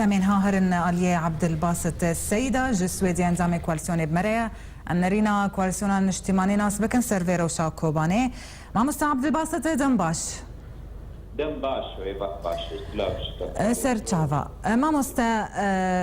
من هاهرن آلیه عبدالباسط السيدة جسوي دي انزامي كوالسيوني بمريا النرينا كوالسيونا اجتماعي ناس بكن سيرفي روشا كوباني ما مستا عبدالباسط دنباش دنباش باش سر تشافا ما مستا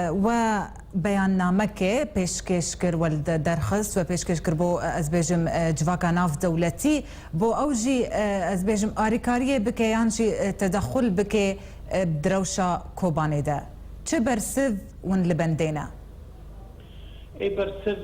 وبيان مكة بيشكش كر ولد درخص وبيشكش كر بو ازبيجم جواكا ناف دولتي بو اوجي ازبيجم اريكاريه بكي يانجي تدخل بكي بدروشا كوباني ده چه برسف ون لبندينا؟ برسف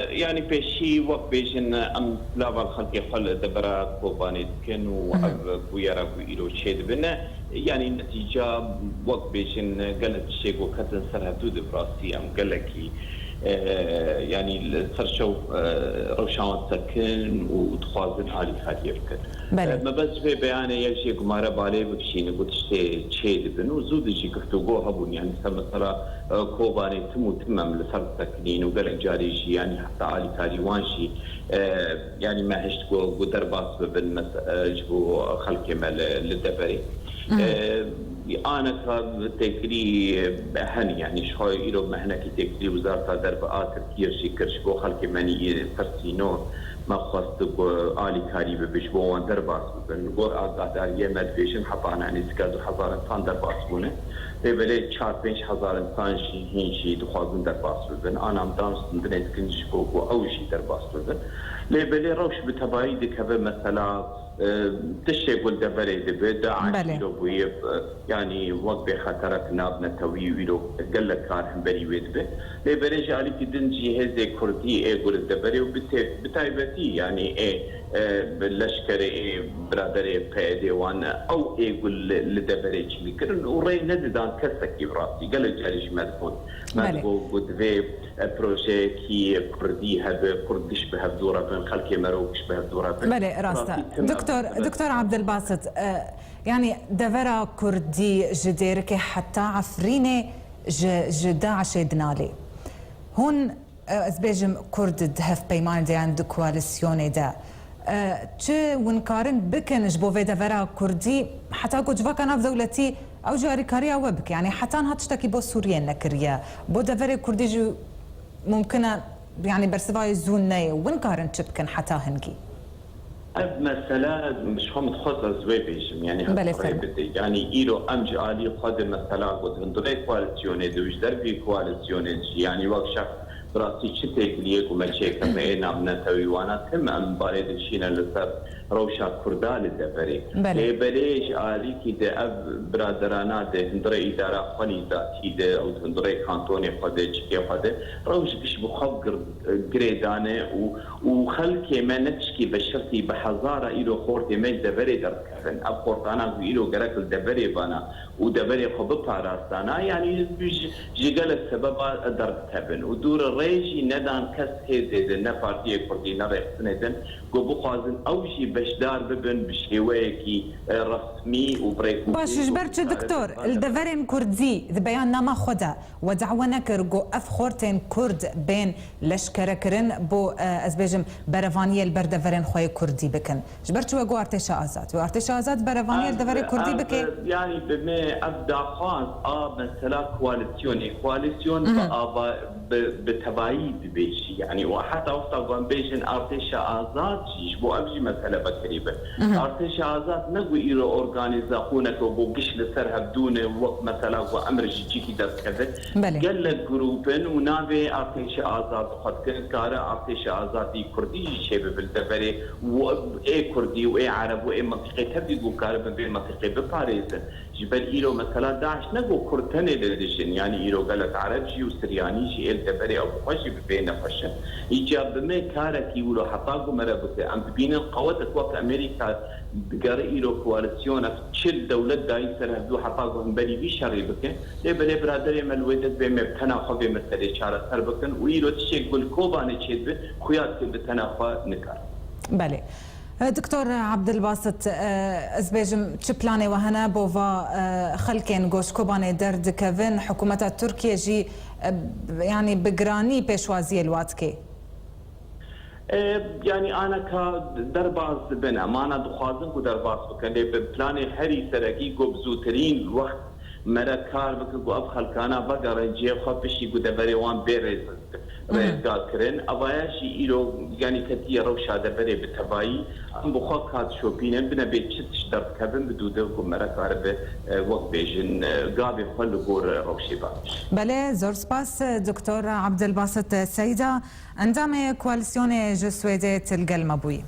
يعني بشي وقت بيجن ام لابا الخلق خل دبرا كوباني كن واب بويرا بيرو شيد بنا يعني النتيجه وقت بيجن قالت شيء وكتن سرها دود براسي ام قالكي يعني سرشو روشان سكن وتخوازن علي خالير كن ما بس في بيان يجي قمارة بالي بكشين قلت شيء بنو زود يجي كفتوجو هبون يعني مثلا كوباني تمو تمام لسر سكنين وقال جاريجي يعني حتى علي خالي وانشي يعني ما هشت جو درباس ببن جو خلقي مال للدبري أنا كتكري هني يعني شوي إلو مهنا كتكري وزارة دربات تركيا شكرش جو خلق مني ترسينو ما خواست جو آلي كاري ببشبو وان درباس ببن جو آزادار يمد بيشن حطانا يعني سكادو حزار انسان درباس بونه ببالي 4-5 هزار انسان شي هنشي دخوازن درباس ببن أنا مدام سندنيت كنش جو أوشي درباس ببن لبالي روش بتبايد كذا مثلا تشيقول دبري دبدا عاشيلو بويب يعني وقت خطرك ناب نتوي ويلو قال كار بري ويدبه لبري جالي تدنجي هزي كردي يقول الدبري وبتايبتي يعني باللشكر برادري قيدي وانا او يقول لدبري شي كرن وري ندان كسكي براسي قال جالي مدفون مدفو قدوي بروجي كي كردي هذا كردش بهدوره بين خلكي مروكش بهدوره بله راستا دكتور عبدالباسط يعني دفرا كردي جديرك حتى عفريني داعش دنالي هون ازبيجم كرد دهف بيمان دي عند كواليسيوني دا چه ونكارن بكن جبو في دفرا كردي حتى قد جواكا ناف دولتي او جاري كاريا وبك يعني حتى هاتشتكي بو سوريا نكريا بو دفرا كردي جو ممكن يعني برسفاي زوني ونكارن تشبكن حتى هنكي مثلا مش هم تخصص زويبيشم يعني يعني إيرو أمج علي قدر مثلا قد هندري كواليسيوني دوش دربي كواليسيوني يعني وقت براسي شتيك ليك وما شيك ما نعم نتوي وانا تم أم بارد شينا لسر روشا كردال الدبري بليش علي كده أب برادرانا ده هندري إدارة خاني ذاتي ده أو هندري كانتوني قده شكي قده روش بيش بخبر جريدانه وخلكي ما نتشكي بشرتي بحزارة إلو خورتي ما دبري دركفن أب خورتانا إلو جرك الدبري بانا ودبري خبط راستانا يعني جيجال السبب دركفن ودور الريجي ندان كس هيزيد نبارتي كردي نريح سندن قبو قازن أوشي بشدار ببن بشيويكي رسمي وبريك باش جبرتش دكتور الدفرين كردزي ذبيان نما خدا ودعونا كرجو أفخورتين كرد بين لشكركرن بو أزبيجم برفانية البردفرين خوي كردي بكن جبرتش وجو أرتشا آزاد وأرتشا آزاد برفانية الدفرين كردي بكن يعني بما أبدأ خاص مثلا كواليسيون بأبا بتبايد بيشي يعني وحتى وقت بيجن أرتشا آزاد بو أبجي مثلا بكريبة أرتشا آزاد نقول إيرو أورغانيزاخونك وبوقش لسرها بدون وقت مثلا وأمر جيكي دست كذا قال لك جروبن ونابي أرتشا آزاد قد كنت كارا أرتشا آزاد كردي شبه بالدفري وإيه كردي وإيه عرب وإيه منطقة تبدي تقول كارا بين منطقة بباريس جبل إيرو مثلا داعش نقول كردتني للدشن يعني إيرو قالت عربجي وسرياني شيء الدفري أو خوشي بين فشة إجاب ما كارا كي ولو حطاقو مربوطة أم بين القوات أكواك أمريكا بقرأ إيرو كواليسيون تشل دولة داي سرهدو حطاقو هم بني بيشاري بكن لبلي برادري ملويدت بما بتناخو بمثل شارة سر بكن وإيرو تشيك بالكوباني تشيد به خويات بتناخو نكار بله دكتور عبدالباسط ازبيجم تشبلاني وهنا بوفا خلكين جوش كوباني درد كفن حكومة تركيا جي يعني بقراني بيشوازي الواتكي يعني أنا كدرباز بنا ما أنا دخازن كدرباز بكن ببلاني حري سرقي قبزوترين وقت مرا کار بک گو اب خلکانا بگره جی خواب بشی گو دبری وان بیرز رزگار کرن اوایشی ایرو یعنی کتی روشا دبری بتبایی ام بخوا کات شوپینن بنا به چتش درد کبن بدوده گو مرا کار به وقت بیجن قابی خل گور روشی باش. بله زور سپاس دکتر عبدالباسط سیدا اندام کوالسیون جسویده تلقى المبوي.